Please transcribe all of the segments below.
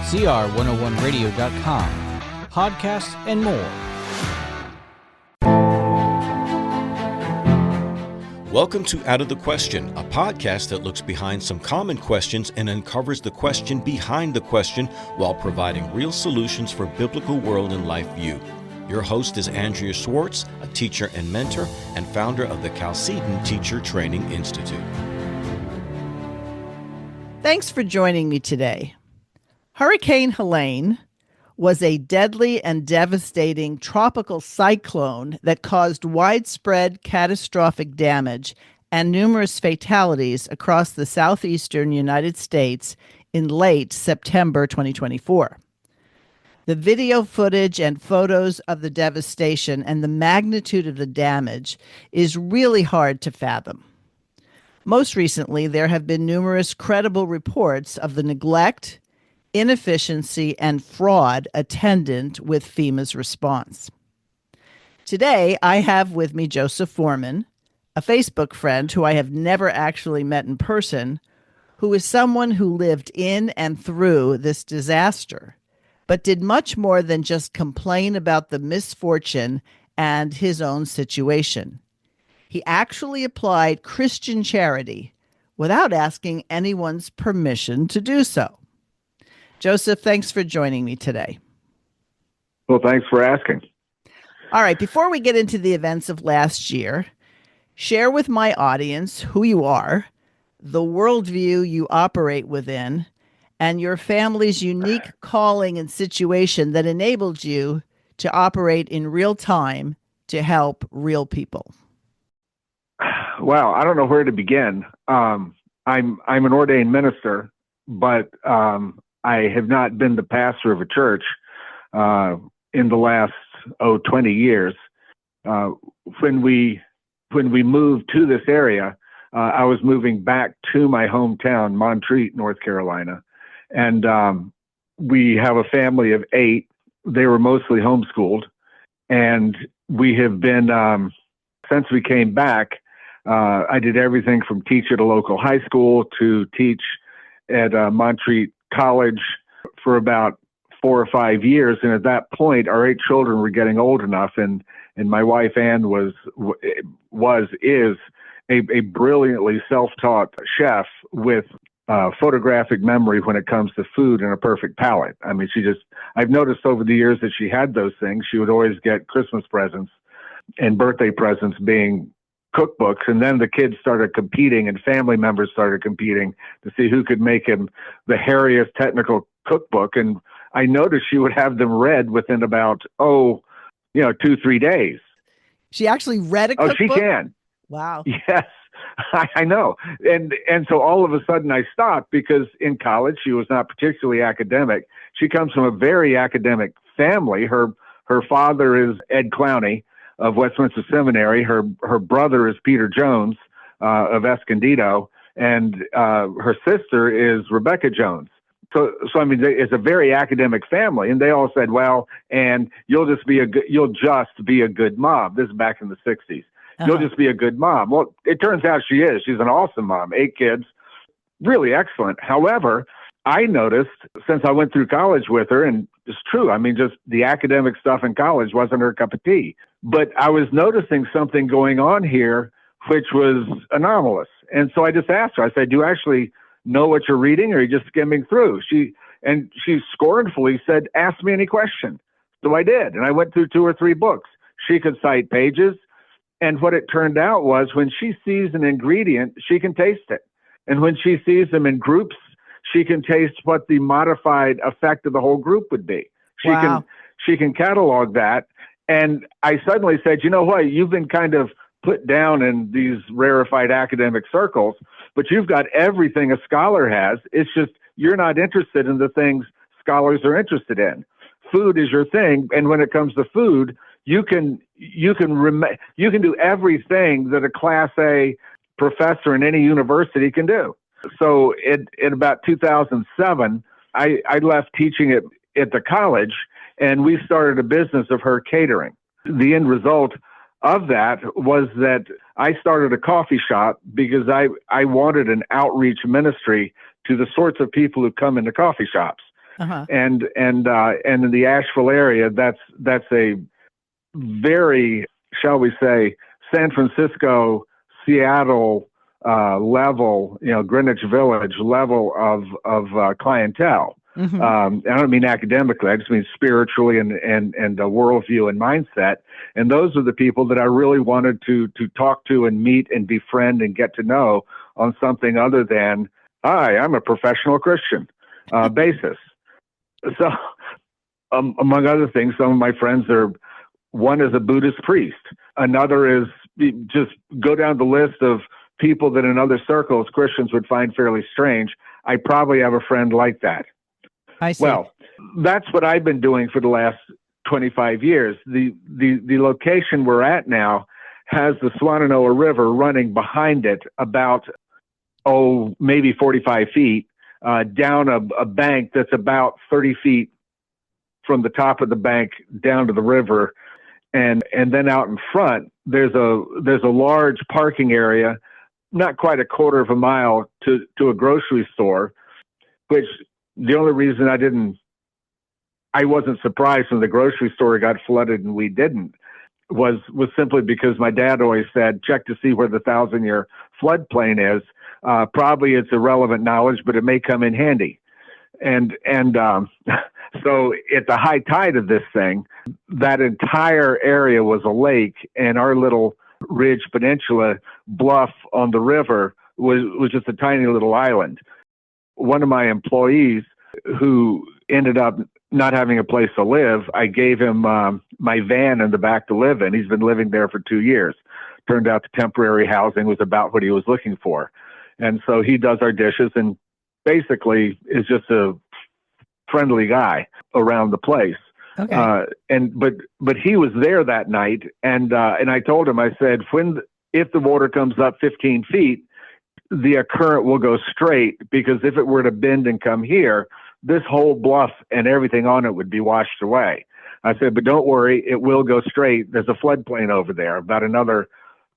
CR101radio.com, podcasts, and more. Welcome to Out of the Question, a podcast that looks behind some common questions and uncovers the question behind the question while providing real solutions for biblical world and life view. Your host is Andrea Schwartz, a teacher and mentor and founder of the Chalcedon Teacher Training Institute. Thanks for joining me today. Hurricane Helene was a deadly and devastating tropical cyclone that caused widespread catastrophic damage and numerous fatalities across the southeastern United States in late September 2024. The video footage and photos of the devastation and the magnitude of the damage is really hard to fathom. Most recently, there have been numerous credible reports of the neglect, inefficiency, and fraud attendant with FEMA's response. Today, I have with me Joseph Foreman, a Facebook friend who I have never actually met in person, who is someone who lived in and through this disaster, but did much more than just complain about the misfortune and his own situation. He actually applied Christian charity without asking anyone's permission to do so. Joseph, thanks for joining me today. Well, thanks for asking. All right, before we get into the events of last year, share with my audience who you are, the worldview you operate within, and your family's unique calling and situation that enabled you to operate in real time to help real people. Well, I don't know where to begin. I'm an ordained minister, but I have not been the pastor of a church in the last 20 years. When we moved to this area, I was moving back to my hometown, Montreat, North Carolina, and we have a family of 8. They were mostly homeschooled, and we have been since we came back. I did everything from teach at a local high school to teach at Montreat College for about 4 or 5 years. And at that point, our 8 children were getting old enough. And my wife, Ann, is a brilliantly self-taught chef with photographic memory when it comes to food and a perfect palate. I mean, I've noticed over the years that she had those things. She would always get Christmas presents and birthday presents being cookbooks, and then the kids started competing and family members started competing to see who could make him the hairiest technical cookbook. And I noticed she would have them read within about 2-3 days. She actually read a cookbook? Oh, she can. Wow. Yes, I know. And so all of a sudden I stopped because in college she was not particularly academic. She comes from a very academic family. Her father is Ed Clowney of Westminster Seminary. Her brother is Peter Jones of Escondido, and her sister is Rebecca Jones. So I mean, it's a very academic family, and they all said, "Well, and you'll just be a good mom." This is back in the '60s. You'll just be a good mom. Well, it turns out she is. She's an awesome mom. 8 kids, really excellent. However, I noticed since I went through college with her, and it's true, I mean, just the academic stuff in college wasn't her cup of tea. But I was noticing something going on here, which was anomalous. And so I just asked her, I said, "Do you actually know what you're reading, or are you just skimming through?" She scornfully said, "Ask me any question." So I did. And I went through 2 or 3 books. She could cite pages. And what it turned out was when she sees an ingredient, she can taste it. And when she sees them in groups, she can taste what the modified effect of the whole group would be. She can catalog that. And I suddenly said, "You know what? You've been kind of put down in these rarefied academic circles, but you've got everything a scholar has. It's just you're not interested in the things scholars are interested in. Food is your thing, and when it comes to food, you can do everything that a Class A professor in any university can do." So in about 2007, I left teaching at the college, and we started a business of her catering. The end result of that was that I started a coffee shop because I wanted an outreach ministry to the sorts of people who come into coffee shops. Uh-huh. and in the Asheville area, that's a very, shall we say, San Francisco, Seattle level, Greenwich Village level of clientele. Mm-hmm. I don't mean academically; I just mean spiritually and a worldview and mindset. And those are the people that I really wanted to talk to and meet and befriend and get to know on something other than, hi, I'm a professional Christian basis. So, among other things, some of my friends are. One is a Buddhist priest. Another is just go down the list of people that in other circles Christians would find fairly strange. I probably have a friend like that. I see. Well, that's what I've been doing for the last 25 years. The location we're at now has the Swannanoa River running behind it about, maybe 45 feet down a bank that's about 30 feet from the top of the bank down to the river. And then out in front, there's a large parking area, not quite a quarter of a mile to a grocery store, which the only reason I wasn't surprised when the grocery store got flooded and we didn't was simply because my dad always said, check to see where the 1,000-year floodplain is. Probably it's irrelevant knowledge, but it may come in handy. And so at the high tide of this thing, that entire area was a lake, and our little ridge peninsula bluff on the river was just a tiny little island. One of my employees who ended up not having a place to live, I gave him my van in the back to live in. He's been living there for 2 years. Turned out the temporary housing was about what he was looking for. And so he does our dishes and basically is just a friendly guy around the place. Okay. But he was there that night, and I told him, I said, if the water comes up 15 feet, the current will go straight, because if it were to bend and come here, this whole bluff and everything on it would be washed away. I said, but don't worry, it will go straight. There's a floodplain over there, about another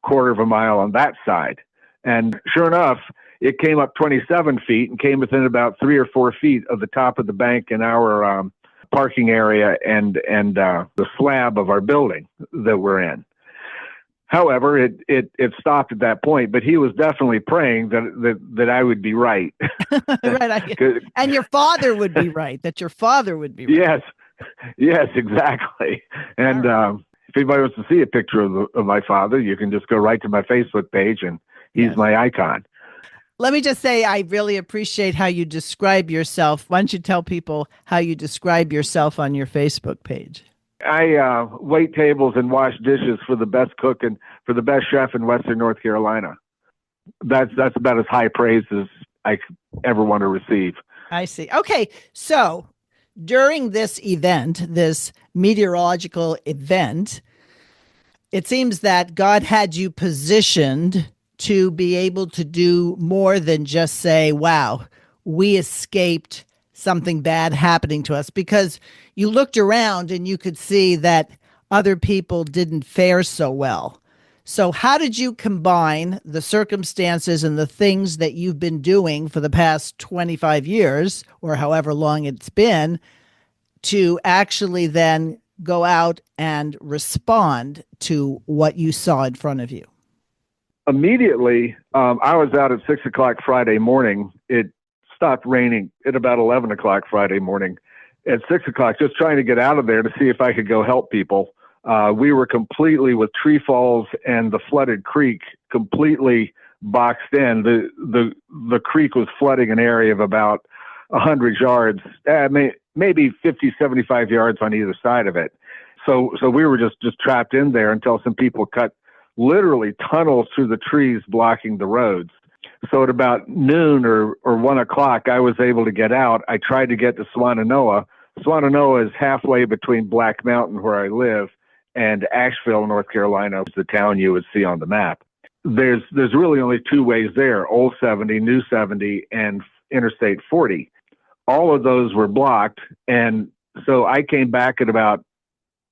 quarter of a mile on that side. And sure enough, it came up 27 feet and came within about 3 or 4 feet of the top of the bank in our parking area and the slab of our building that we're in. However, it stopped at that point, but he was definitely praying that I would be right. Right. And your father would be right, that your father would be right. Yes, exactly. And if anybody wants to see a picture of my father, you can just go right to my Facebook page, and he's my icon. Let me just say, I really appreciate how you describe yourself. Why don't you tell people how you describe yourself on your Facebook page? I wait tables and wash dishes for the best cook and for the best chef in Western North Carolina. That's about as high praise as I ever want to receive. I see. Okay, so during this event, this meteorological event, it seems that God had you positioned to be able to do more than just say, wow, we escaped something bad happening to us, because you looked around and you could see that other people didn't fare so well. So how did you combine the circumstances and the things that you've been doing for the past 25 years or however long it's been to actually then go out and respond to what you saw in front of you? Immediately, I was out at 6 o'clock Friday morning. It stopped raining at about 11 o'clock Friday morning. At 6 o'clock, just trying to get out of there to see if I could go help people. We were completely with tree falls and the flooded creek completely boxed in. The creek was flooding an area of about 100 yards, maybe 50, 75 yards on either side of it. So we were just trapped in there until some people cut literally tunnels through the trees blocking the roads. So at about noon or 1 o'clock, I was able to get out. I tried to get to Swannanoa. Swannanoa is halfway between Black Mountain, where I live, and Asheville, North Carolina, is the town you would see on the map. There's really only two ways there: Old 70, New 70, and Interstate 40. All of those were blocked, and so I came back at about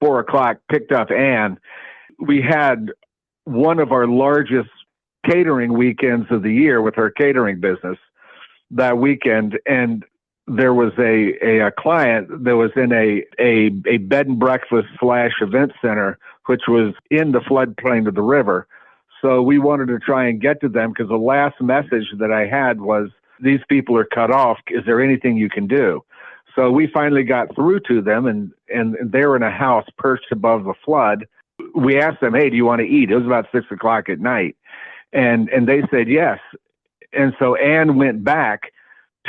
4 o'clock, picked up Ann. We had one of our largest catering weekends of the year with our catering business that weekend, and there was a client that was in a bed and breakfast / event center, which was in the floodplain of the river. So we wanted to try and get to them because the last message that I had was, these people are cut off. Is there anything you can do? So we finally got through to them, and they were in a house perched above the flood. We asked them, hey, do you want to eat? It was about 6 o'clock at night. And they said yes. And so Ann went back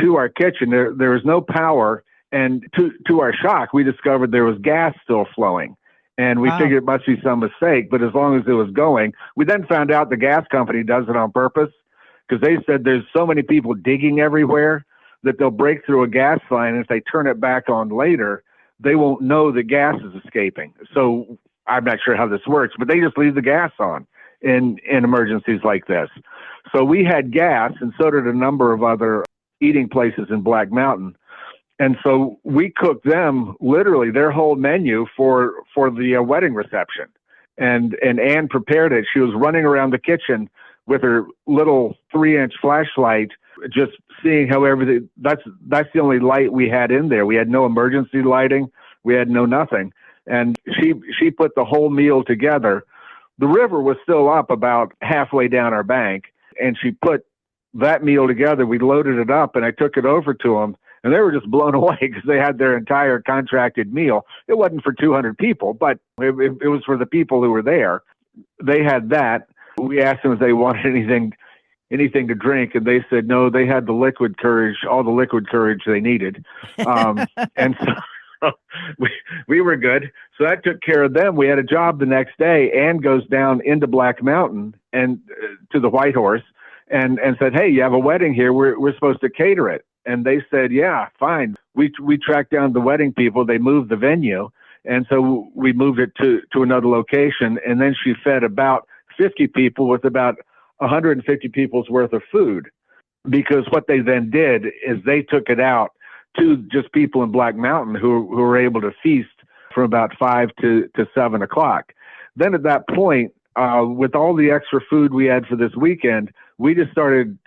to our kitchen. There was no power. And to our shock, we discovered there was gas still flowing. And we figured it must be some mistake, but as long as it was going, we then found out the gas company does it on purpose, because they said there's so many people digging everywhere that they'll break through a gas line. And if they turn it back on later, they won't know the gas is escaping. So I'm not sure how this works, but they just leave the gas on in emergencies like this. So we had gas, and so did a number of other eating places in Black Mountain. And so we cooked them literally their whole menu for the wedding reception. And Ann prepared it. She was running around the kitchen with her little 3-inch flashlight, just seeing how everything, that's the only light we had in there. We had no emergency lighting. We had no nothing. And she put the whole meal together. The river was still up about halfway down our bank, and she put that meal together. We loaded it up, and I took it over to them. And they were just blown away because they had their entire contracted meal. It wasn't for 200 people, but it was for the people who were there. They had that. We asked them if they wanted anything to drink, and they said no. They had the liquid courage, all the liquid courage they needed, and so we were good. So that took care of them. We had a job the next day. Ann goes down into Black Mountain and to the White Horse and said, "Hey, you have a wedding here. We're supposed to cater it." And they said, yeah, fine. We tracked down the wedding people. They moved the venue. And so we moved it to another location. And then she fed about 50 people with about 150 people's worth of food. Because what they then did is they took it out to just people in Black Mountain who were able to feast from about 5 to 7 o'clock. Then at that point, with all the extra food we had for this weekend, we just started,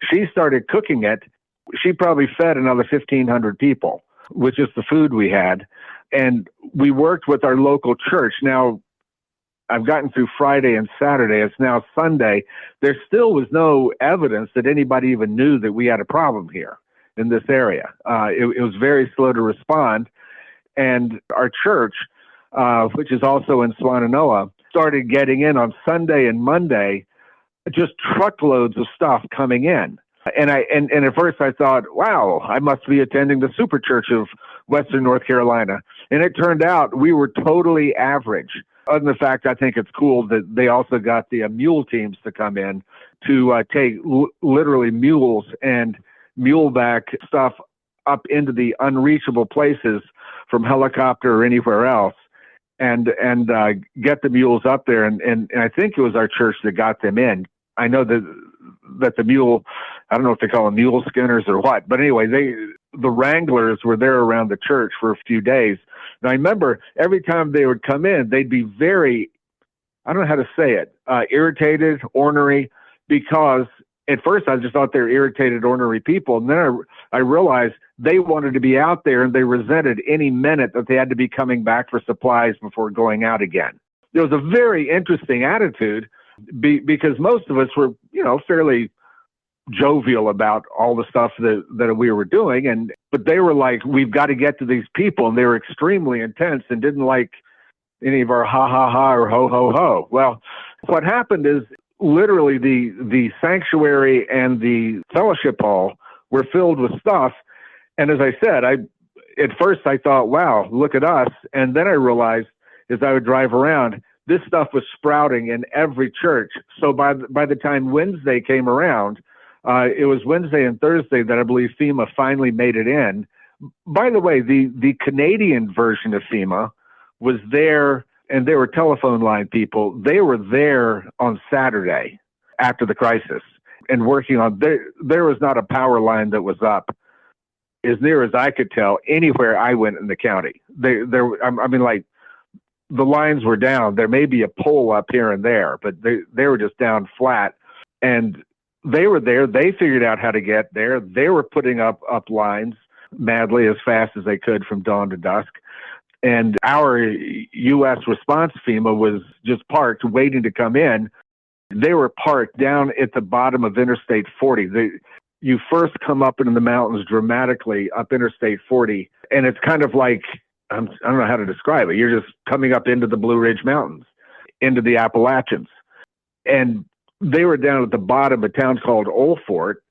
she started cooking it. She probably fed another 1,500 people with just the food we had. And we worked with our local church. Now, I've gotten through Friday and Saturday. It's now Sunday. There still was no evidence that anybody even knew that we had a problem here in this area. It was very slow to respond. And our church, which is also in Swannanoa, started getting in on Sunday and Monday, just truckloads of stuff coming in. And at first I thought, wow, I must be attending the Super Church of Western North Carolina. And it turned out we were totally average. Other than the fact, I think it's cool that they also got the mule teams to come in to take literally mules and muleback stuff up into the unreachable places from helicopter or anywhere else, and get the mules up there. And I think it was our church that got them in. I know that the mule, I don't know if they call them mule skinners or what, but anyway, the wranglers were there around the church for a few days. And I remember every time they would come in, they'd be very, I don't know how to say it, irritated, ornery, because at first I just thought they were irritated, ornery people. And then I realized they wanted to be out there, and they resented any minute that they had to be coming back for supplies before going out again. There was a very interesting attitude because most of us were, fairly jovial about all the stuff that we were doing. But they were like, we've got to get to these people. And they were extremely intense and didn't like any of our ha ha ha or ho ho ho. Well, what happened is literally the sanctuary and the fellowship hall were filled with stuff. And as I said, at first I thought, wow, look at us. And then I realized as I would drive around, this stuff was sprouting in every church. So by the time Wednesday came around, it was Wednesday and Thursday that I believe FEMA finally made it in. By the way, the Canadian version of FEMA was there, and they were telephone line people. They were there on Saturday after the crisis and working on, there was not a power line that was up, as near as I could tell, anywhere I went in the county. The lines were down. There may be a pole up here and there, but they were just down flat. And they were there. They figured out how to get there. They were putting up lines madly as fast as they could from dawn to dusk. And our U.S. response FEMA was just parked waiting to come in. They were parked down at the bottom of Interstate 40. You first come up into the mountains dramatically up Interstate 40, and it's kind of like, I don't know how to describe it. You're just coming up into the Blue Ridge Mountains, into the Appalachians. And they were down at the bottom of a town called Old Fort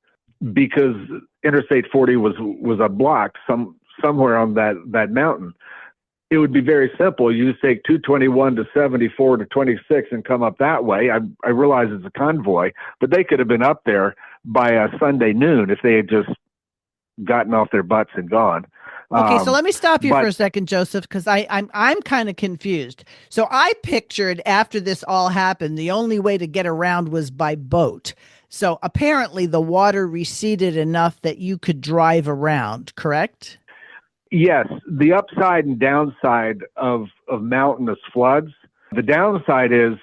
because Interstate 40 was a block somewhere on that mountain. It would be very simple. You just take 221 to 74 to 26 and come up that way. I realize it's a convoy, but they could have been up there by Sunday noon if they had just gotten off their butts and gone. Okay, so let me stop you for a second, Joseph, because I'm kind of confused. So I pictured after this all happened, the only way to get around was by boat. So apparently the water receded enough that you could drive around, correct? Yes, the upside and downside of mountainous floods. The downside is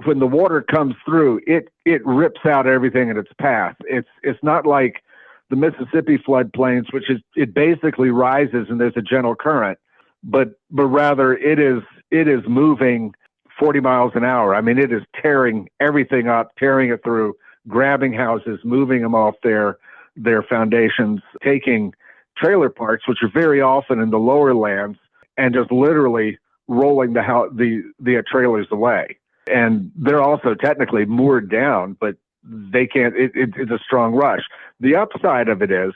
when the water comes through, it rips out everything in its path. It's not like the Mississippi floodplains, which it basically rises and there's a gentle current, but rather it is moving 40 miles an hour. I mean, it is tearing everything up, tearing it through, grabbing houses, moving them off their foundations, taking trailer parks, which are very often in the lower lands, and just literally rolling the trailers away. And they're also technically moored down, but they can't. It's a strong rush. The upside of it is,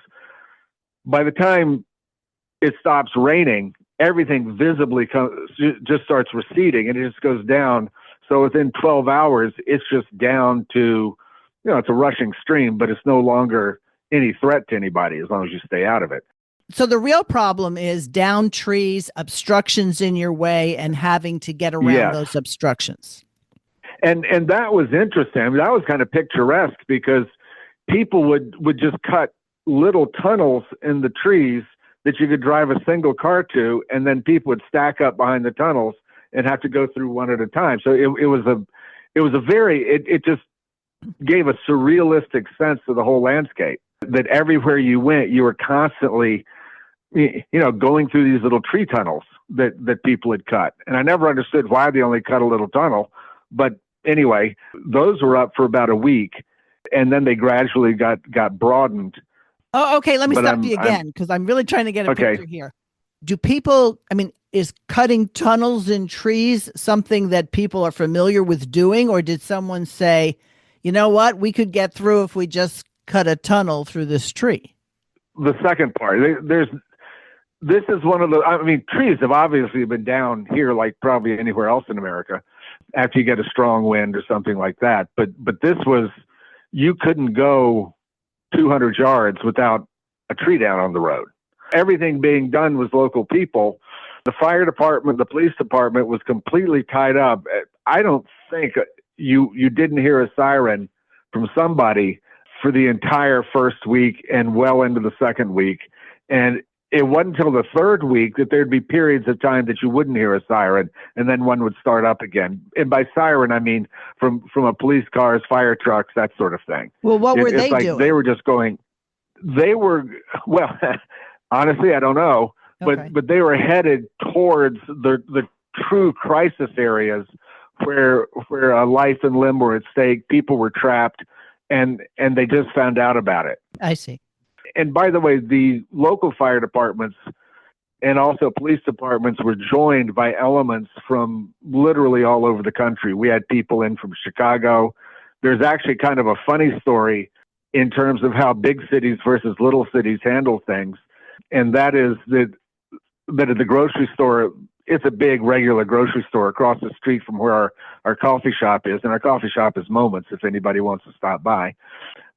by the time it stops raining, everything visibly just starts receding, and it just goes down. So within 12 hours, it's just down to, it's a rushing stream, but it's no longer any threat to anybody as long as you stay out of it. So the real problem is down trees, obstructions in your way, and having to get around those obstructions. And that was interesting. I mean, that was kind of picturesque because people would just cut little tunnels in the trees that you could drive a single car to, and then people would stack up behind the tunnels and have to go through one at a time. So it just gave a surrealistic sense to the whole landscape, that everywhere you went, you were constantly, going through these little tree tunnels that people had cut. And I never understood why they only cut a little tunnel. But anyway, those were up for about a week, and then they gradually got broadened. Oh, okay. Let me stop you again, because I'm really trying to get a picture here. Is cutting tunnels in trees something that people are familiar with doing, or did someone say, you know what, we could get through if we just cut a tunnel through this tree? The second part, this is one of trees have obviously been down here like probably anywhere else in America after you get a strong wind or something like that. But this was, you couldn't go 200 yards without a tree down on the road. Everything being done was local people. The fire department, the police department was completely tied up. I don't think you didn't hear a siren from somebody for the entire first week and well into the second week. And it wasn't until the third week that there'd be periods of time that you wouldn't hear a siren, and then one would start up again. And by siren, I mean from a police cars, fire trucks, that sort of thing. Well, what were they doing? They were just going, well, honestly, I don't know, but they were headed towards the true crisis areas where life and limb were at stake, people were trapped, and they just found out about it. I see. And by the way, the local fire departments and also police departments were joined by elements from literally all over the country. We had people in from Chicago. There's actually kind of a funny story in terms of how big cities versus little cities handle things. And that is that at the grocery store, it's a big regular grocery store across the street from where our coffee shop is. And our coffee shop is Moments if anybody wants to stop by.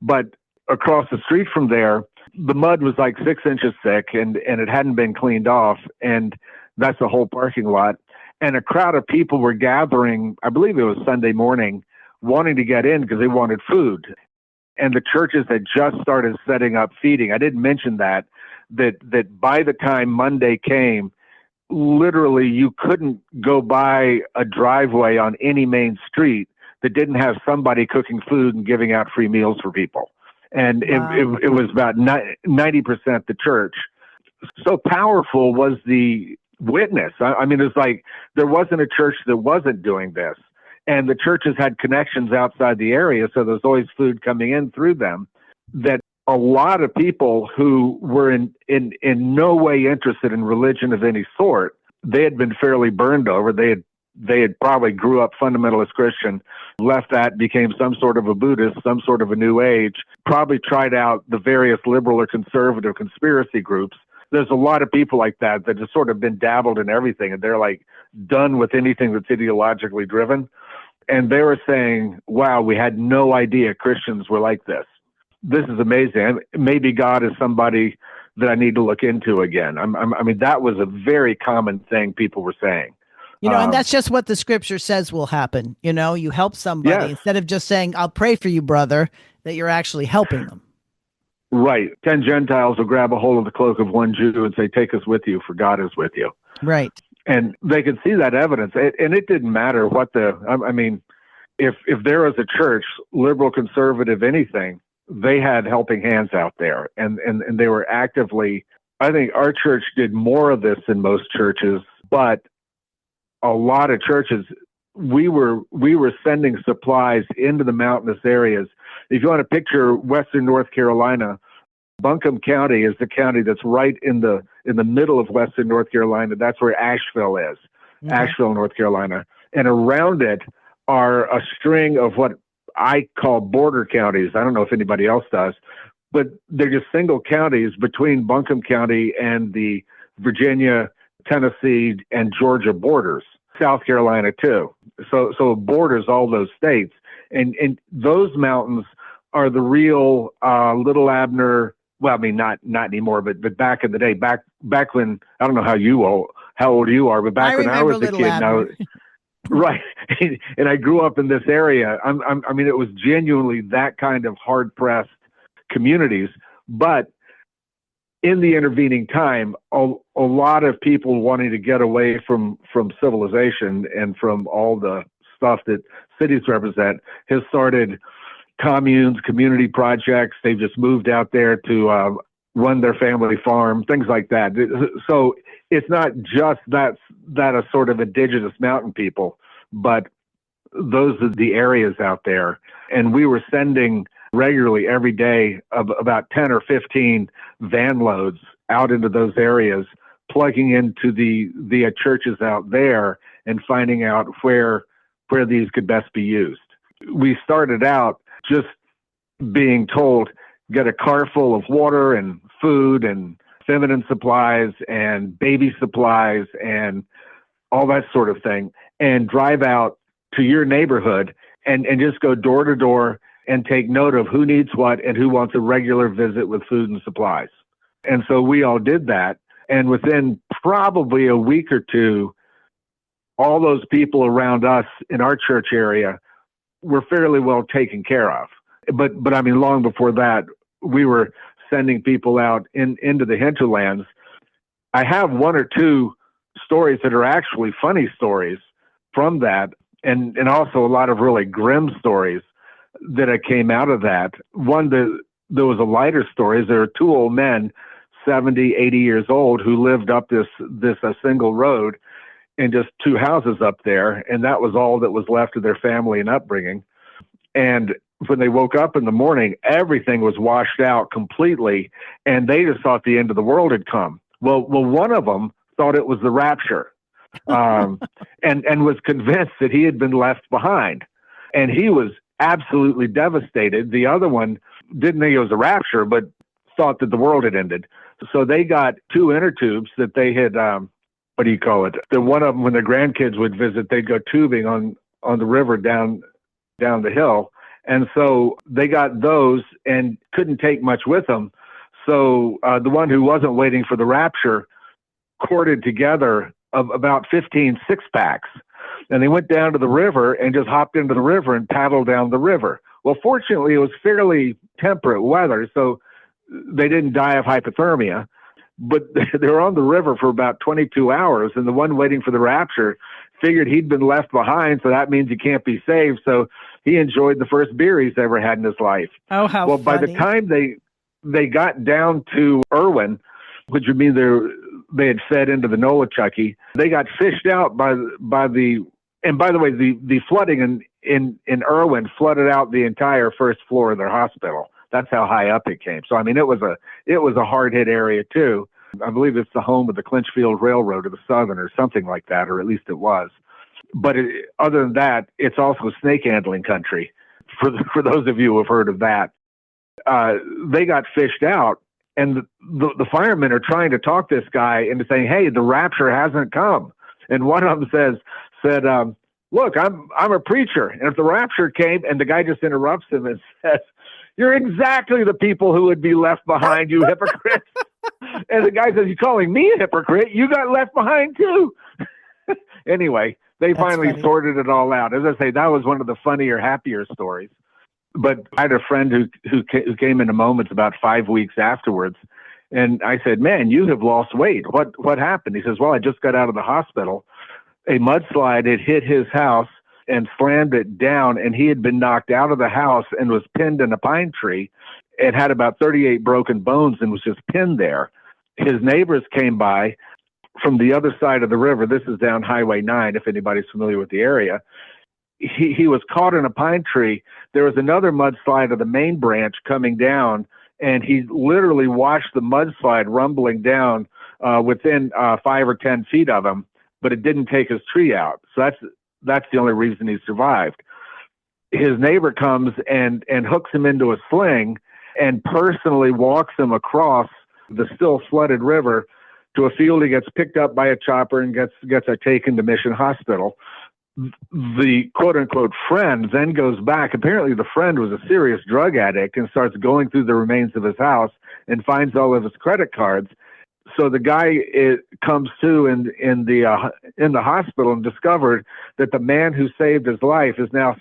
But across the street from there, the mud was like 6 inches thick and it hadn't been cleaned off. And that's the whole parking lot. And a crowd of people were gathering, I believe it was Sunday morning, wanting to get in because they wanted food. And the churches had just started setting up feeding. I didn't mention that by the time Monday came, literally you couldn't go by a driveway on any main street that didn't have somebody cooking food and giving out free meals for people. And Wow. it was about 90% the church. So powerful was the witness. I mean, it's like there wasn't a church that wasn't doing this. And the churches had connections outside the area, so there's always food coming in through them. That a lot of people who were in no way interested in religion of any sort, they had been fairly burned over. They had probably grew up fundamentalist Christian, left that, became some sort of a Buddhist, some sort of a New Age, probably tried out the various liberal or conservative conspiracy groups. There's a lot of people like that that have sort of been dabbled in everything, and they're like done with anything that's ideologically driven. And they were saying, wow, we had no idea Christians were like this. This is amazing. Maybe God is somebody that I need to look into again. I mean, that was a very common thing people were saying. And that's just what the scripture says will happen. You help somebody instead of just saying, I'll pray for you, brother, that you're actually helping them. Right. 10 Gentiles will grab a hold of the cloak of one Jew and say, take us with you, for God is with you. Right. And they could see that evidence. And it didn't matter what if there was a church, liberal, conservative, anything, they had helping hands out there. And they were actively, I think our church did more of this than most churches, but a lot of churches, we were sending supplies into the mountainous areas. If you want to picture Western North Carolina, Buncombe County is the county that's right in the middle of Western North Carolina. That's where Asheville is, Asheville, North Carolina. And around it are a string of what I call border counties. I don't know if anybody else does, but they're just single counties between Buncombe County and the Virginia, Tennessee, and Georgia borders. South Carolina too. So it borders all those states. And those mountains are the real Little Abner. Well, I mean, not anymore, but back in the day, back when, I don't know how old you are, but back when I was a kid, right. And I grew up in this area. I mean, it was genuinely that kind of hard pressed communities, but in the intervening time, a lot of people wanting to get away from civilization and from all the stuff that cities represent has started communes, community projects. They've just moved out there to run their family farm, things like that. So it's not just that a sort of indigenous mountain people, but those are the areas out there. And we were sending regularly every day of about 10 or 15 van loads out into those areas, plugging into the churches out there and finding out where these could best be used. We started out just being told, get a car full of water and food and feminine supplies and baby supplies and all that sort of thing, and drive out to your neighborhood and just go door to door and take note of who needs what and who wants a regular visit with food and supplies. And so we all did that. And within probably a week or two, all those people around us in our church area were fairly well taken care of. But I mean, long before that, we were sending people out into the hinterlands. I have one or two stories that are actually funny stories from that, and also a lot of really grim stories that came out of that. One that there was a lighter story is there were two old men, 70, 80 years old, who lived up this single road and just two houses up there. And that was all that was left of their family and upbringing. And when they woke up in the morning, everything was washed out completely. And they just thought the end of the world had come. Well, one of them thought it was the rapture, and was convinced that he had been left behind. And he was absolutely devastated. The other one didn't think it was a rapture, but thought that the world had ended. So they got two inner tubes that they had, what do you call it? The one of them, when their grandkids would visit, they'd go tubing on the river down the hill. And so they got those and couldn't take much with them. So the one who wasn't waiting for the rapture corded together of about 15 six-packs. And they went down to the river and just hopped into the river and paddled down the river. Well, fortunately, it was fairly temperate weather, so they didn't die of hypothermia. But they were on the river for about 22 hours, and the one waiting for the rapture figured he'd been left behind, so that means he can't be saved. So he enjoyed the first beer he's ever had in his life. Oh, how well, funny. By the time they got down to Irwin, which would mean they had fed into the Nolichucky, they got fished out by the, and by the way, the flooding in Irwin flooded out the entire first floor of their hospital. That's how high up it came. So, I mean, it was a hard hit area too. I believe it's the home of the Clinchfield Railroad of the Southern or something like that, or at least it was. But other than that, it's also snake handling country for those of you who have heard of that. They got fished out, and the firemen are trying to talk this guy into saying, "Hey, the rapture hasn't come." And one of them said, "Look, I'm a preacher, and if the rapture came," and the guy just interrupts him and says, "You're exactly the people who would be left behind, you hypocrites." And the guy says, "You calling me a hypocrite? You got left behind too." Anyway, they finally sorted it all out. As I say, that was one of the funnier, happier stories. But I had a friend who came into Moments about 5 weeks afterwards, and I said, "Man, you have lost weight. What happened?" He says, "Well, I just got out of the hospital. A mudslide had hit his house and slammed it down, and he had been knocked out of the house and was pinned in a pine tree. It had about 38 broken bones and was just pinned there. His neighbors came by from the other side of the river. This is down Highway 9, if anybody's familiar with the area. He was caught in a pine tree. There was another mudslide of the main branch coming down, and he literally watched the mudslide rumbling down within 5 or 10 feet of him, but it didn't take his tree out. So that's the only reason he survived. His neighbor comes and hooks him into a sling and personally walks him across the still flooded river to a field. He gets picked up by a chopper and gets taken to Mission Hospital. The quote unquote friend then goes back. Apparently the friend was a serious drug addict and starts going through the remains of his house and finds all of his credit cards. So the guy comes to in the hospital and discovered that the man who saved his life has now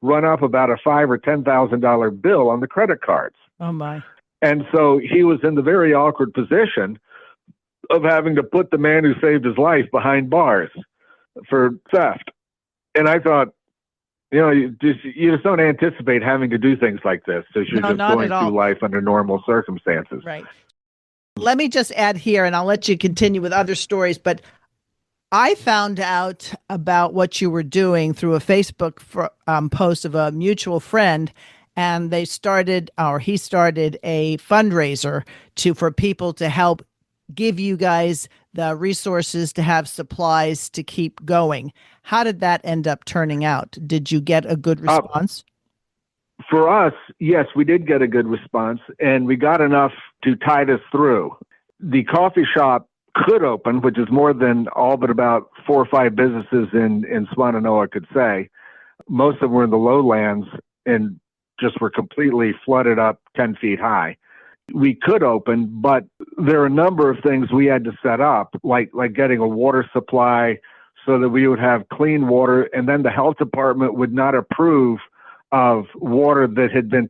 run up about a $5,000 or $10,000 bill on the credit cards. Oh my! And so he was in the very awkward position of having to put the man who saved his life behind bars for theft. And I thought, you just don't anticipate having to do things like this. So you're just going through life under normal circumstances. Right. Let me just add here, and I'll let you continue with other stories, but I found out about what you were doing through a Facebook post of a mutual friend, and he started a fundraiser for people to help give you guys the resources to have supplies to keep going. How did that end up turning out? Did you get a good response? For us, yes, we did get a good response, and we got enough to tide us through. The coffee shop could open, which is more than all but about 4 or 5 businesses in Swannanoa could say. Most of them were in the lowlands and just were completely flooded up 10 feet high. We could open, but there are a number of things we had to set up, like getting a water supply so that we would have clean water, and then the health department would not approve of water that had been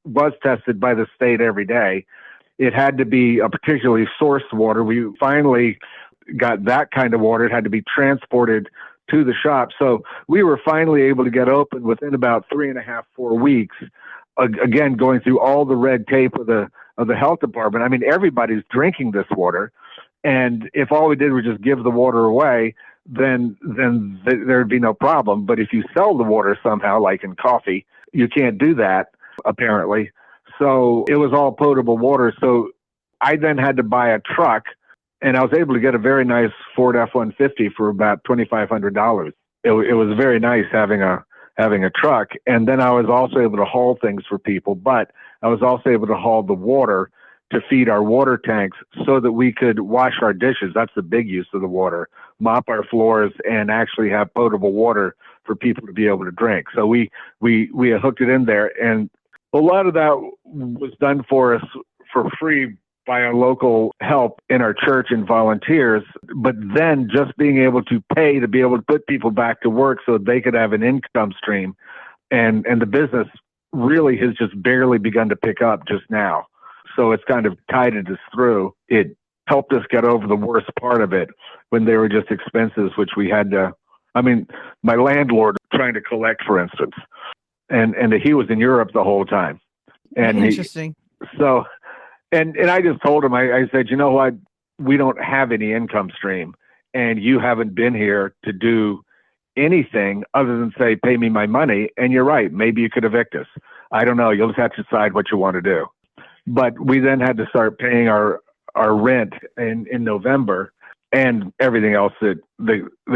was tested by the state every day. It had to be a particularly sourced water. We finally got that kind of water. It had to be transported to the shop. So we were finally able to get open within about 3.5, 4 weeks. Again, going through all the red tape of the health department. I mean, everybody's drinking this water, and if all we did was just give the water away, then there'd be no problem. But if you sell the water somehow, like in coffee, you can't do that, apparently. So it was all potable water. So I then had to buy a truck, and I was able to get a very nice Ford F-150 for about $2,500. It was very nice having a truck. And then I was also able to haul things for people, but I was also able to haul the water to feed our water tanks so that we could wash our dishes. That's the big use of the water, mop our floors, and actually have potable water for people to be able to drink. So we hooked it in there, and a lot of that was done for us for free by our local help in our church and volunteers. But then just being able to pay to be able to put people back to work so they could have an income stream, and the business really has just barely begun to pick up just now. So it's kind of tided us through. It helped us get over the worst part of it when they were just expenses, which we had to, my landlord trying to collect, for instance. and he was in Europe the whole time. And Interesting. And I just told him, I said, you know what? We don't have any income stream, and you haven't been here to do anything other than say, pay me my money. And you're right. Maybe you could evict us. I don't know. You'll just have to decide what you want to do. But we then had to start paying our rent in November, and everything else that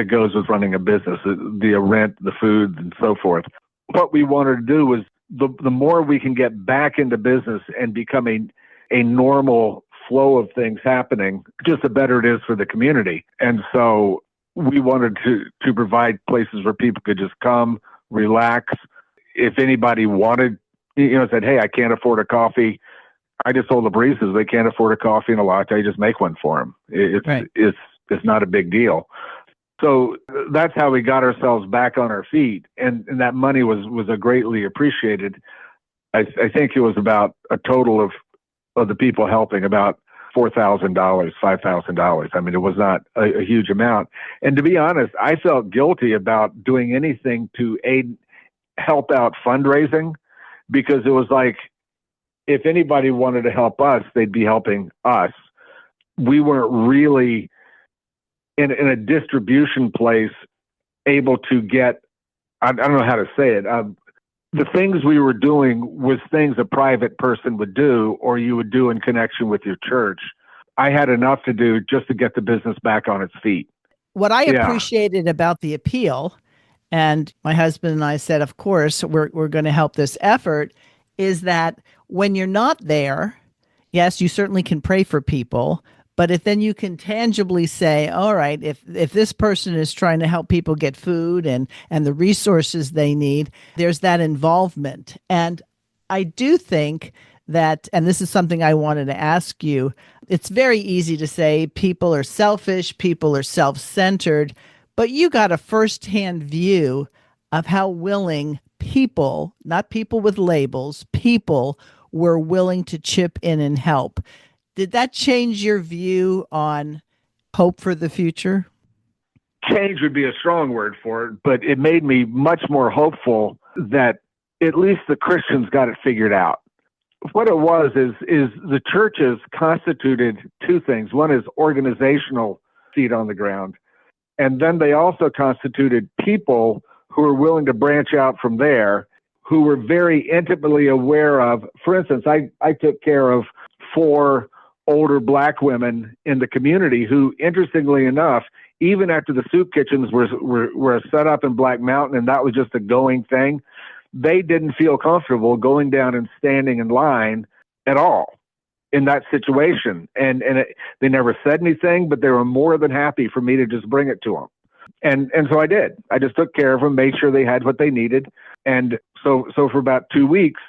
goes with running a business, the rent, the food, and so forth. What we wanted to do was the more we can get back into business and become a normal flow of things happening, just the better it is for the community. And so we wanted to provide places where people could just come, relax. If anybody wanted, said, hey, I can't afford a coffee, I just told the baristas they can't afford a coffee and a latte, just make one for them. It's not a big deal. So that's how we got ourselves back on our feet. And that money was a greatly appreciated. I think it was about a total of the people helping about $4,000, $5,000. I mean, it was not a huge amount. And to be honest, I felt guilty about doing anything to help out fundraising, because it was like, if anybody wanted to help us, they'd be helping us. We weren't really in a distribution place able to get, I don't know how to say it. The things we were doing was things a private person would do, or you would do in connection with your church. I had enough to do just to get the business back on its feet. What I appreciated about the appeal, and my husband and I said, of course, we're going to help this effort, is that when you're not there, yes, you certainly can pray for people, but if then you can tangibly say, all right, if this person is trying to help people get food and the resources they need, there's that involvement. And I do think that, and this is something I wanted to ask you, it's very easy to say people are selfish, people are self-centered, but you got a firsthand view of how willing people, not people with labels, people were willing to chip in and help. Did that change your view on hope for the future? Change would be a strong word for it, but it made me much more hopeful that at least the Christians got it figured out. What it was is the churches constituted two things. One is organizational feet on the ground, and then they also constituted people who were willing to branch out from there, who were very intimately aware of, for instance, I took care of 4 older Black women in the community who, interestingly enough, even after the soup kitchens were set up in Black Mountain and that was just a going thing, they didn't feel comfortable going down and standing in line at all in that situation. And they never said anything, but they were more than happy for me to just bring it to them. And so I did. I just took care of them, made sure they had what they needed. And so for about 2 weeks,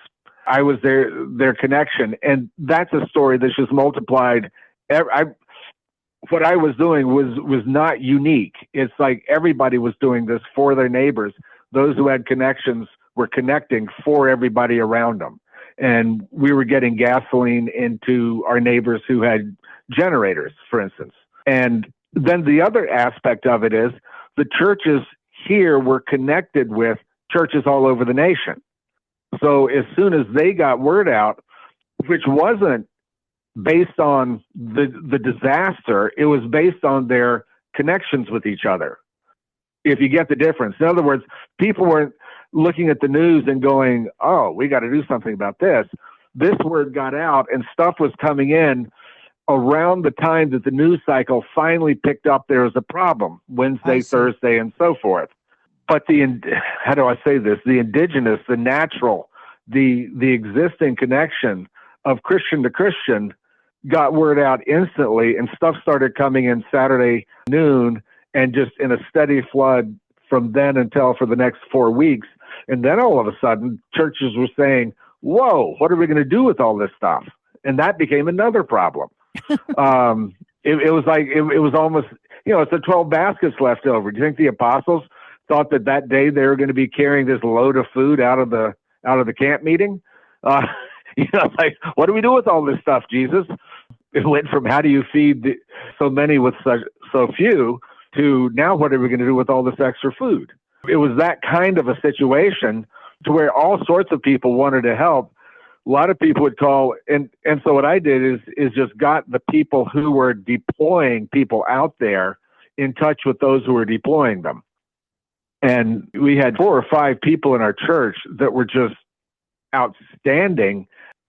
I was their connection. And that's a story that's just multiplied. What I was doing was not unique. It's like everybody was doing this for their neighbors. Those who had connections were connecting for everybody around them. And we were getting gasoline into our neighbors who had generators, for instance. And then the other aspect of it is the churches here were connected with churches all over the nation. So as soon as they got word out, which wasn't based on the disaster, it was based on their connections with each other. If you get the difference. In other words, people weren't looking at the news and going, oh, we got to do something about this. This word got out and stuff was coming in around the time that the news cycle finally picked up there was a problem, Wednesday, Thursday, and so forth. But how do I say this? The indigenous, the natural, the existing connection of Christian to Christian got word out instantly, and stuff started coming in Saturday noon and just in a steady flood from then until for the next 4 weeks. And then all of a sudden, churches were saying, whoa, what are we going to do with all this stuff? And that became another problem. It was like, it was almost, it's the 12 baskets left over. Do you think the apostles thought that day they were going to be carrying this load of food out of the camp meeting? Like, what do we do with all this stuff, Jesus? It went from how do you feed so many with so few to now what are we going to do with all this extra food? It was that kind of a situation to where all sorts of people wanted to help. A lot of people would call, and so what I did is just got the people who were deploying people out there in touch with those who were deploying them. And we had 4 or 5 people in our church that were just outstanding.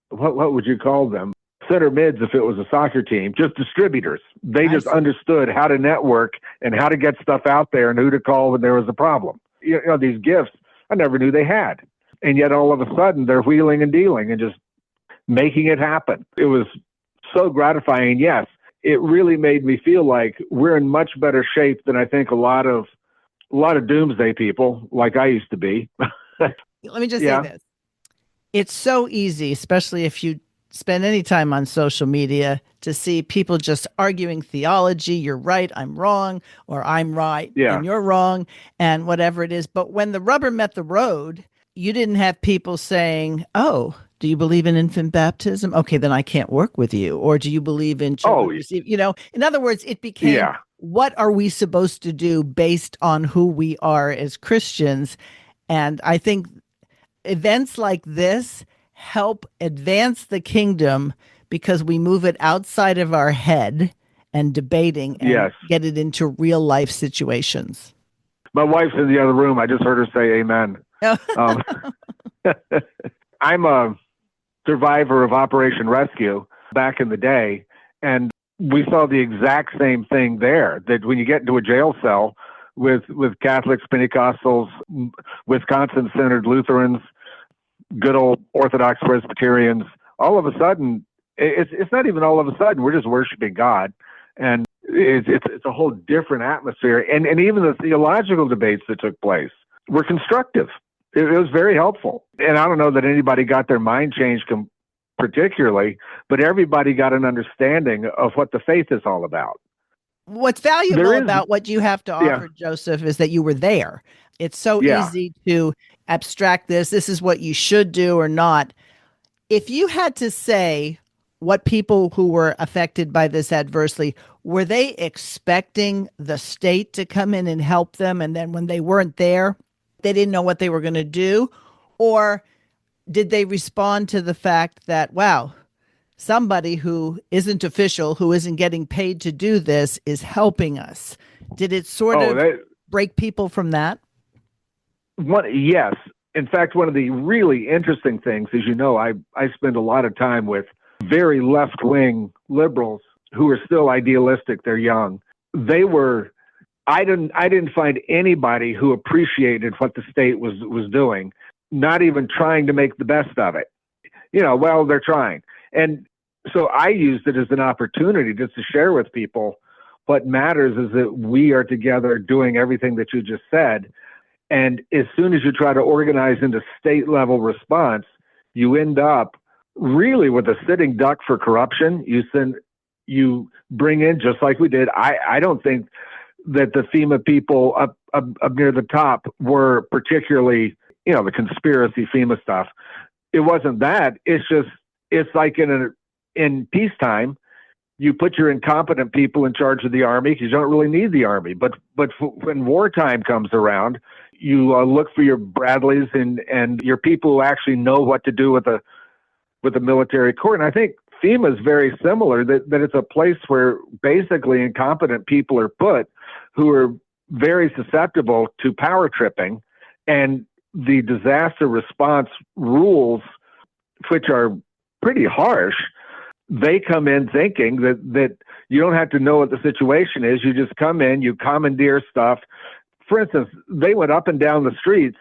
What would you call them? Center mids if it was a soccer team, just distributors. They just understood how to network and how to get stuff out there and who to call when there was a problem. You know, these gifts I never knew they had. And yet all of a sudden they're wheeling and dealing and just making it happen. It was so gratifying. Yes, it really made me feel like we're in much better shape than I think a lot of doomsday people like I used to be. Let me just say this. It's so easy, especially if you spend any time on social media, to see people just arguing theology. You're right, I'm wrong, or I'm right and you're wrong, and whatever it is. But when the rubber met the road, you didn't have people saying, oh, do you believe in infant baptism? Okay, then I can't work with you. Or do you believe in children receive, in other words, it became, what are we supposed to do based on who we are as Christians? And I think events like this help advance the kingdom because we move it outside of our head and debating and get it into real life situations. My wife's in the other room. I just heard her say amen. I'm a survivor of Operation Rescue back in the day, and we saw the exact same thing there, that when you get into a jail cell with Catholics, Pentecostals, Wisconsin-centered Lutherans, good old Orthodox Presbyterians, all of a sudden, it's not even all of a sudden, we're just worshiping God. And it's a whole different atmosphere. And even the theological debates that took place were constructive. It was very helpful. And I don't know that anybody got their mind changed particularly, but everybody got an understanding of what the faith is all about. What's valuable about what you have to offer, Joseph, is that you were there. It's so easy to abstract this. This is what you should do or not. If you had to say what people who were affected by this adversely, were they expecting the state to come in and help them? And then when they weren't there, they didn't know what they were going to do? Or did they respond to the fact that, wow, somebody who isn't official, who isn't getting paid to do this, is helping us? Did it sort of break people from that? Yes. In fact, one of the really interesting things, as you know, I spend a lot of time with very left-wing liberals who are still idealistic. They're young. I didn't find anybody who appreciated what the state was doing, not even trying to make the best of it. They're trying. And so I used it as an opportunity just to share with people what matters is that we are together doing everything that you just said. And as soon as you try to organize into state level response, you end up really with a sitting duck for corruption. You bring in, just like we did. I don't think that the FEMA people up near the top were particularly, the conspiracy FEMA stuff. It wasn't that. It's like in peacetime, you put your incompetent people in charge of the army because you don't really need the army. But when wartime comes around, you look for your Bradleys and your people who actually know what to do with a military court. And I think FEMA is very similar, that it's a place where basically incompetent people are put who are very susceptible to power tripping, and the disaster response rules, which are pretty harsh, they come in thinking that you don't have to know what the situation is. You just come in, you commandeer stuff. For instance, they went up and down the streets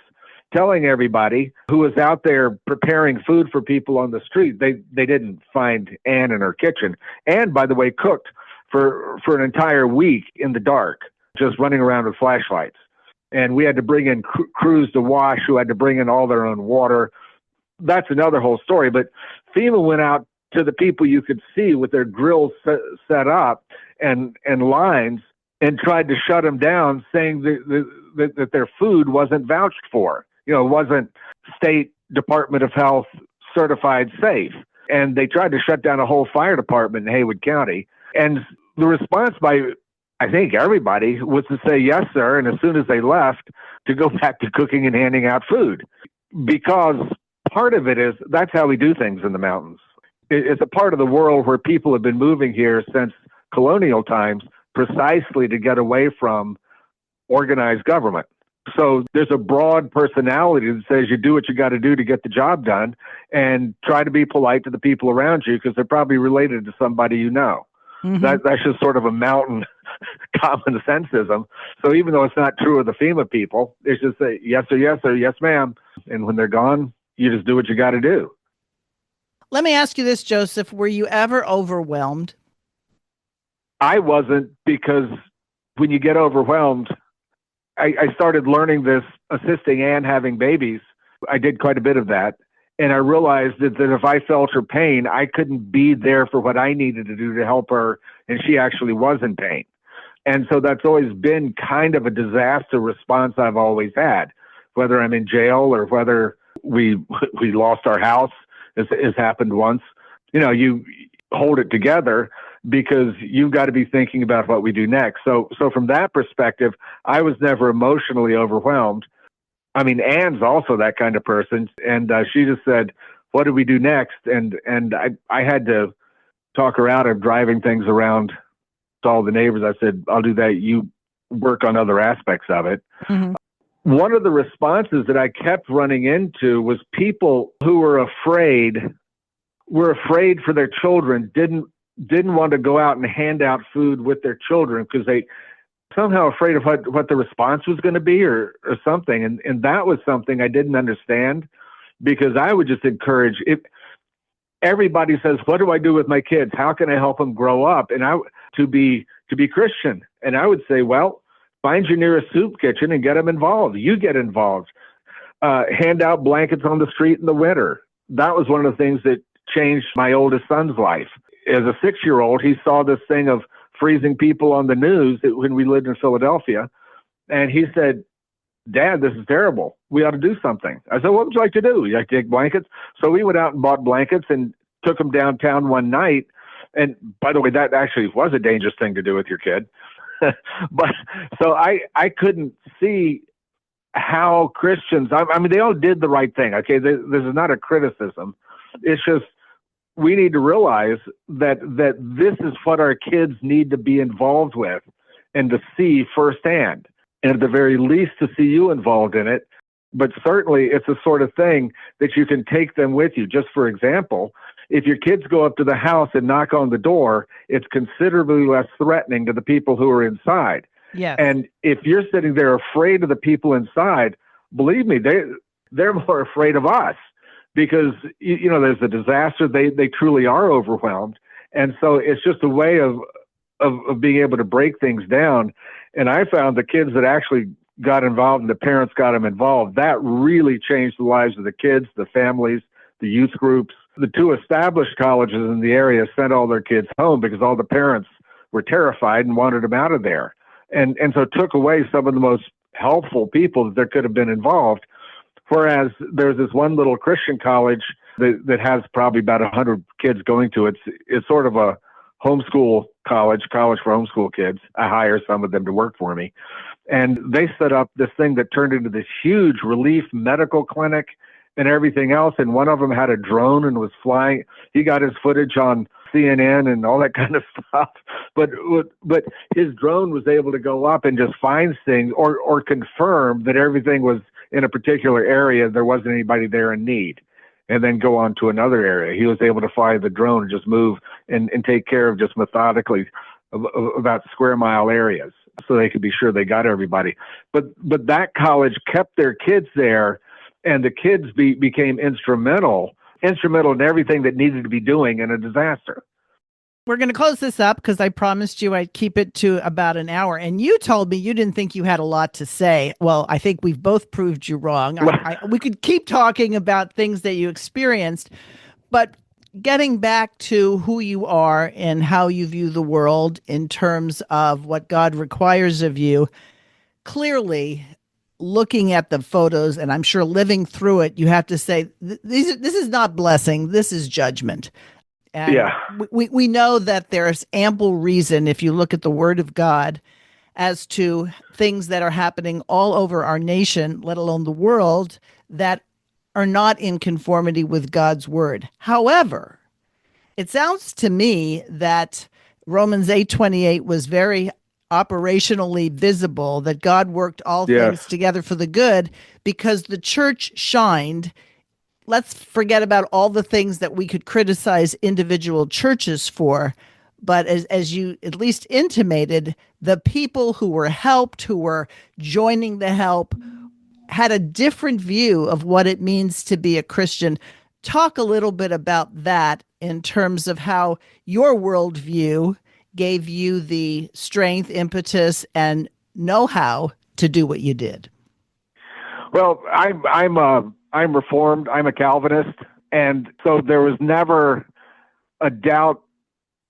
telling everybody who was out there preparing food for people on the street. They didn't find Ann in her kitchen. Ann, by the way, cooked for an entire week in the dark, just running around with flashlights. And we had to bring in crews to wash who had to bring in all their own water. That's another whole story. But FEMA went out to the people you could see with their grills set up and lines, and tried to shut them down, saying that their food wasn't vouched for. It wasn't State Department of Health certified safe. And they tried to shut down a whole fire department in Haywood County. And the response by, I think, everybody was to say, yes, sir. And as soon as they left, to go back to cooking and handing out food. because part of it is that's how we do things in the mountains. It's a part of the world where people have been moving here since colonial times precisely to get away from organized government. So there's a broad personality that says you do what you got to do to get the job done and try to be polite to the people around you because they're probably related to somebody you know. Mm-hmm. That's just sort of a mountain common sensism. So even though it's not true of the FEMA people, it's just say yes or yes or yes, ma'am. And when they're gone, you just do what you got to do. Let me ask you this, Joseph. Were you ever overwhelmed? I wasn't, because when you get overwhelmed, I started learning this, assisting Anne having babies. I did quite a bit of that. And I realized that if I felt her pain, I couldn't be there for what I needed to do to help her. And she actually was in pain. And so that's always been kind of a disaster response I've always had, whether I'm in jail or whether we lost our house, as happened once. You know, you hold it together because you've got to be thinking about what we do next. So from that perspective, I was never emotionally overwhelmed. I mean, Anne's also that kind of person. And she just said, what do we do next? And I had to talk her out of driving things around to all the neighbors. I said, I'll do that. You work on other aspects of it. Mm-hmm. One of the responses that I kept running into was people who were afraid for their children, didn't want to go out and hand out food with their children because they somehow afraid of what the response was going to be or something. And that was something I didn't understand, because I would just encourage, if everybody says, what do I do with my kids? How can I help them grow up? And to be Christian. And I would say, well, find your nearest soup kitchen and get them involved. You get involved. Hand out blankets on the street in the winter. That was one of the things that changed my oldest son's life. As a 6-year-old, he saw this thing of freezing people on the news when we lived in Philadelphia. And he said, Dad, this is terrible. We ought to do something. I said, what would you like to do? You like to take blankets? So we went out and bought blankets and took them downtown one night. And by the way, that actually was a dangerous thing to do with your kid. But so I couldn't see how Christians, I mean, they all did the right thing. Okay. This is not a criticism. It's just, we need to realize that this is what our kids need to be involved with and to see firsthand, and at the very least to see you involved in it. But certainly it's the sort of thing that you can take them with you. Just for example, if your kids go up to the house and knock on the door, it's considerably less threatening to the people who are inside. Yes. And if you're sitting there afraid of the people inside, believe me, they're more afraid of us. Because, you know, there's a disaster. They truly are overwhelmed. And so it's just a way of being able to break things down. And I found the kids that actually got involved and the parents got them involved, that really changed the lives of the kids, the families, the youth groups. The 2 established colleges in the area sent all their kids home because all the parents were terrified and wanted them out of there. And so it took away some of the most helpful people that there could have been involved. Whereas there's this one little Christian college that has probably about 100 kids going to it. It's sort of a homeschool college for homeschool kids. I hire some of them to work for me. And they set up this thing that turned into this huge relief medical clinic and everything else. And one of them had a drone and was flying. He got his footage on CNN and all that kind of stuff. But his drone was able to go up and just find things or confirm that everything was in a particular area, there wasn't anybody there in need, and then go on to another area. He was able to fly the drone and just move and take care of just methodically about square mile areas so they could be sure they got everybody. But that college kept their kids there, and the kids became instrumental in everything that needed to be doing in a disaster. We're going to close this up because I promised you I'd keep it to about an hour. And you told me you didn't think you had a lot to say. Well, I think we've both proved you wrong. We could keep talking about things that you experienced, but getting back to who you are and how you view the world in terms of what God requires of you, clearly looking at the photos, and I'm sure living through it, you have to say, this is not blessing, this is judgment. And yeah, we know that there's ample reason, if you look at the Word of God, as to things that are happening all over our nation, let alone the world, that are not in conformity with God's word. However, it sounds to me that Romans 8:28 was very operationally visible, that God worked all Yes. things together for the good because the church shined. Let's forget about all the things that we could criticize individual churches for. But as you at least intimated, the people who were helped, who were joining the help, had a different view of what it means to be a Christian. Talk a little bit about that in terms of how your worldview gave you the strength, impetus, and know-how to do what you did. Well, I'm Reformed. I'm a Calvinist, and so there was never a doubt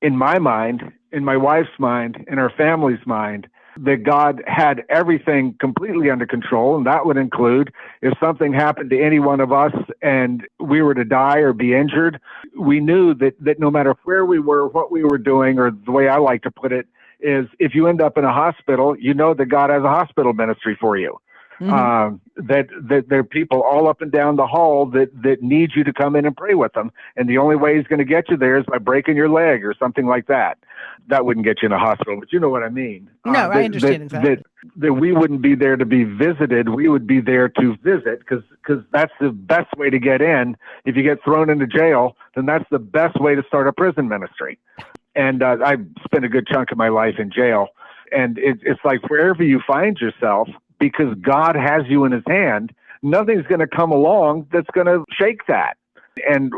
in my mind, in my wife's mind, in our family's mind, that God had everything completely under control, and that would include if something happened to any one of us and we were to die or be injured, we knew that no matter where we were, what we were doing, or the way I like to put it is if you end up in a hospital, you know that God has a hospital ministry for you. That there are people all up and down the hall that need you to come in and pray with them. And the only way he's going to get you there is by breaking your leg or something like that. That wouldn't get you in a hospital, but you know what I mean. No, I understand exactly. That we wouldn't be there to be visited. We would be there to visit because that's the best way to get in. If you get thrown into jail, then that's the best way to start a prison ministry. And I spent a good chunk of my life in jail. And it's like wherever you find yourself, because God has you in his hand, nothing's going to come along that's going to shake that. And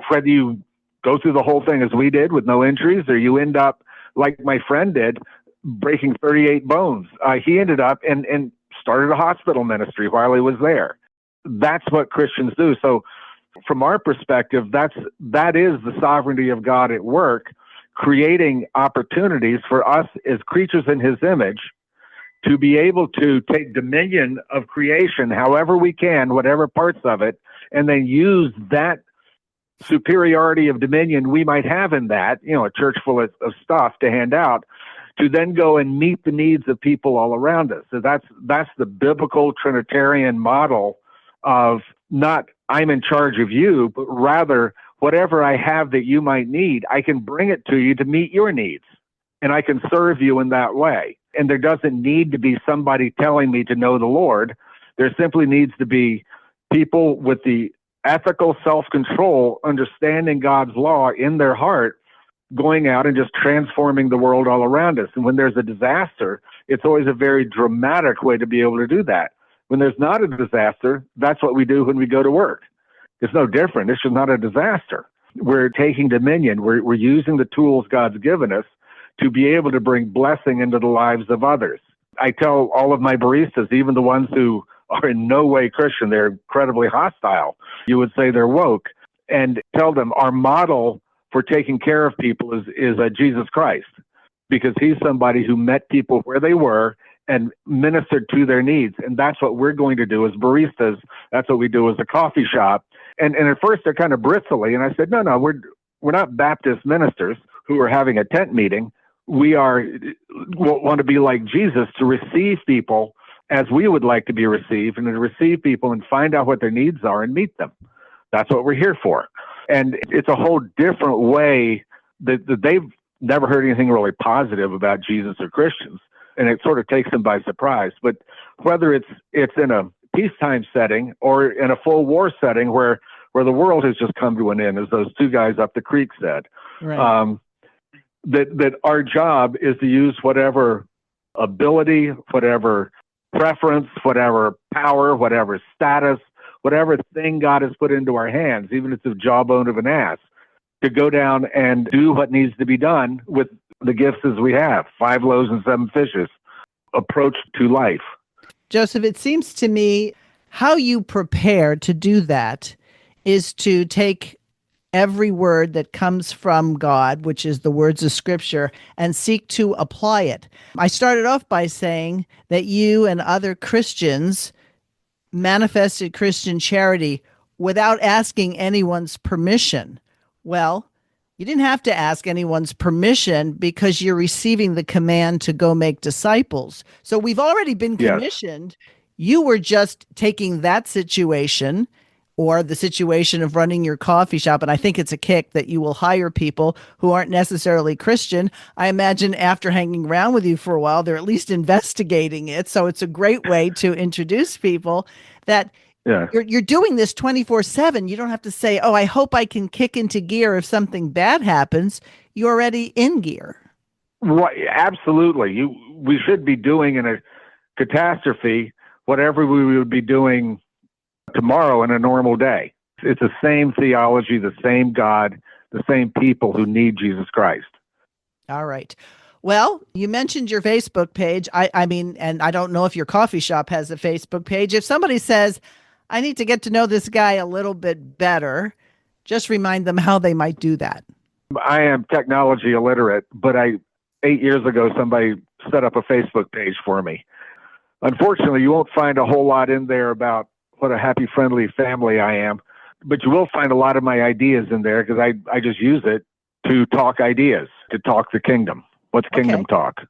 whether you go through the whole thing as we did with no injuries, or you end up like my friend did, breaking 38 bones, he ended up and started a hospital ministry while he was there. That's what Christians do. So from our perspective, that is the sovereignty of God at work, creating opportunities for us as creatures in his image to be able to take dominion of creation however we can, whatever parts of it, and then use that superiority of dominion we might have in that, a church full of stuff to hand out, to then go and meet the needs of people all around us. So that's the biblical Trinitarian model of not I'm in charge of you, but rather whatever I have that you might need, I can bring it to you to meet your needs, and I can serve you in that way. And there doesn't need to be somebody telling me to know the Lord. There simply needs to be people with the ethical self-control, understanding God's law in their heart, going out and just transforming the world all around us. And when there's a disaster, it's always a very dramatic way to be able to do that. When there's not a disaster, that's what we do when we go to work. It's no different. It's just not a disaster. We're taking dominion. We're using the tools God's given us to be able to bring blessing into the lives of others. I tell all of my baristas, even the ones who are in no way Christian, they're incredibly hostile. You would say they're woke, and tell them our model for taking care of people is Jesus Christ, because he's somebody who met people where they were and ministered to their needs. And that's what we're going to do as baristas. That's what we do as a coffee shop. And at first they're kind of bristly. And I said, no, we're not Baptist ministers who are having a tent meeting. We want to be like Jesus, to receive people as we would like to be received, and to receive people and find out what their needs are and meet them. That's what we're here for. And it's a whole different way that they've never heard anything really positive about Jesus or Christians. And it sort of takes them by surprise. But whether it's in a peacetime setting or in a full war setting where the world has just come to an end, as those two guys up the creek said, right. That our job is to use whatever ability, whatever preference, whatever power, whatever status, whatever thing God has put into our hands, even if it's the jawbone of an ass, to go down and do what needs to be done with the gifts as we have, 5 loaves and 7 fishes, approach to life. Joseph, it seems to me how you prepare to do that is to take every word that comes from God, which is the words of Scripture, and seek to apply it. I started off by saying that you and other Christians manifested Christian charity without asking anyone's permission. Well, you didn't have to ask anyone's permission because you're receiving the command to go make disciples. So we've already been commissioned. Yes. You were just taking that situation or the situation of running your coffee shop. And I think it's a kick that you will hire people who aren't necessarily Christian. I imagine after hanging around with you for a while, they're at least investigating it. So it's a great way to introduce people that you're doing this 24/7. You don't have to say, oh, I hope I can kick into gear if something bad happens. You're already in gear. Right, absolutely. We should be doing in a catastrophe whatever we would be doing tomorrow in a normal day. It's the same theology, the same God, the same people who need Jesus Christ. All right. Well, you mentioned your Facebook page. I mean, and I don't know if your coffee shop has a Facebook page. If somebody says, I need to get to know this guy a little bit better, just remind them how they might do that. I am technology illiterate, but 8 years ago, somebody set up a Facebook page for me. Unfortunately, you won't find a whole lot in there about what a happy, friendly family I am, but you will find a lot of my ideas in there because I just use it to talk ideas, to talk the kingdom. What's kingdom talk?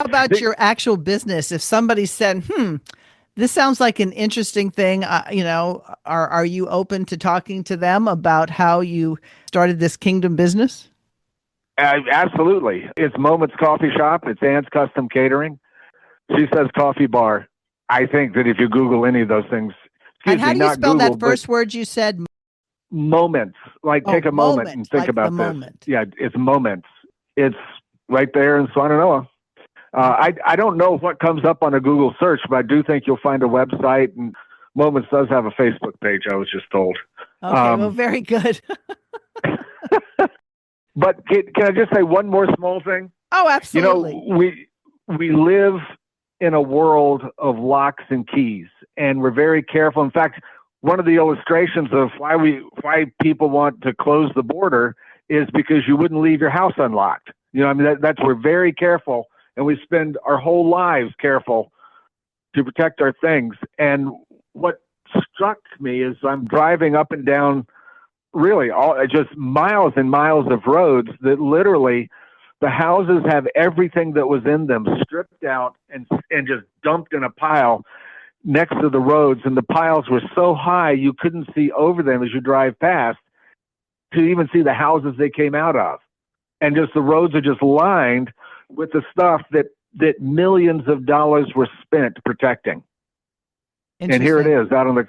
How about your actual business? If somebody said, this sounds like an interesting thing, are you open to talking to them about how you started this kingdom business? Absolutely. It's Moments Coffee Shop. It's Anne's Custom Catering. She says coffee bar. I think that if you Google any of those things, and how do you spell that first word you said? Moments. Like take a moment and think about this. Moment. Yeah, it's Moments. It's right there in Swannanoa. I don't know what comes up on a Google search, but I do think you'll find a website, and Moments does have a Facebook page, I was just told. Okay, well, very good. But can I just say one more small thing? Oh, absolutely. You know, we live in a world of locks and keys, and we're very careful. In fact, one of the illustrations of why people want to close the border is because you wouldn't leave your house unlocked. You know, I mean, we're very careful, and we spend our whole lives careful to protect our things. And what struck me is I'm driving up and down really just miles and miles of roads that literally the houses have everything that was in them stripped out and just dumped in a pile next to the roads. And the piles were so high you couldn't see over them as you drive past to even see the houses they came out of. And just the roads are just lined with the stuff that millions of dollars were spent protecting. And here it is out on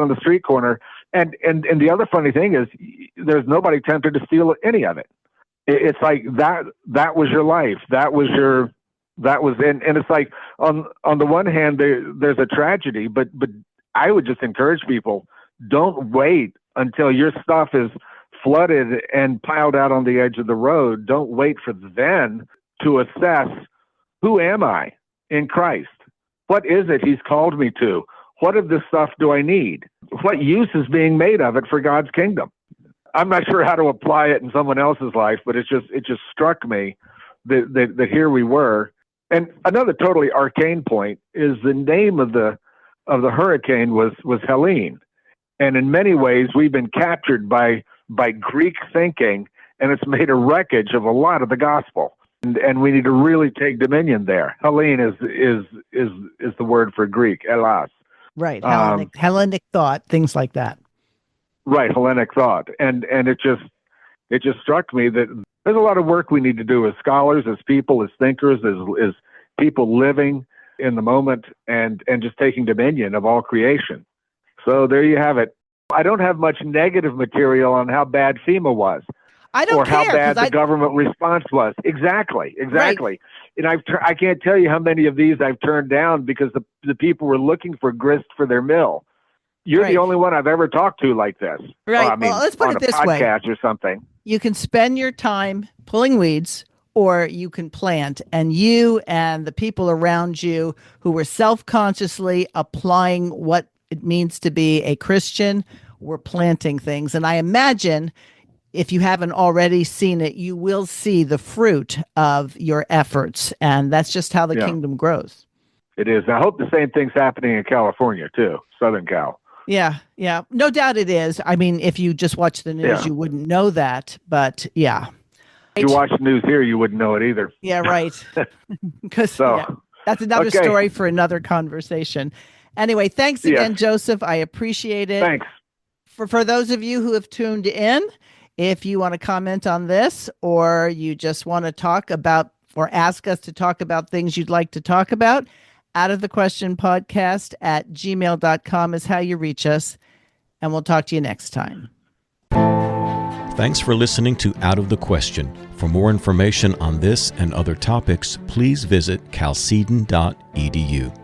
the street corner. And the other funny thing is there's nobody tempted to steal any of it. It's like that was your life. And it's like on the one hand, there's a tragedy, but I would just encourage people, don't wait until your stuff is flooded and piled out on the edge of the road. Don't wait for then to assess, who am I in Christ? What is it he's called me to? What of this stuff do I need? What use is being made of it for God's kingdom? I'm not sure how to apply it in someone else's life, but it just struck me that here we were. And another totally arcane point is the name of the hurricane was Helene. And in many ways, we've been captured by Greek thinking, and it's made a wreckage of a lot of the gospel. And we need to really take dominion there. Helene is the word for Greek, Elas. Right, Hellenic thought, things like that. Right, Hellenic thought, and it just struck me that there's a lot of work we need to do as scholars, as people, as thinkers, as people living in the moment, and just taking dominion of all creation. So there you have it. I don't have much negative material on how bad FEMA was. I don't care, how bad the government response was. Exactly. Right. And I can't tell you how many of these I've turned down because the people were looking for grist for their mill. You're the only one I've ever talked to like this. Right. Well, let's put it this way. On a podcast or something. You can spend your time pulling weeds, or you can plant. And you and the people around you who were self-consciously applying what it means to be a Christian were planting things. And I imagine, if you haven't already seen it, you will see the fruit of your efforts. And that's just how the kingdom grows. It is. I hope the same thing's happening in California, too. Southern Cal. Yeah. No doubt it is. I mean, if you just watch the news, you wouldn't know that. But yeah. If you watch the news here, you wouldn't know it either. Yeah, right. Because that's another story for another conversation. Anyway, thanks again, Joseph. I appreciate it. Thanks. For those of you who have tuned in, if you want to comment on this, or you just want to talk about or ask us to talk about things you'd like to talk about, Out of the Question podcast at gmail.com is how you reach us. And we'll talk to you next time. Thanks for listening to Out of the Question. For more information on this and other topics, please visit chalcedon.edu.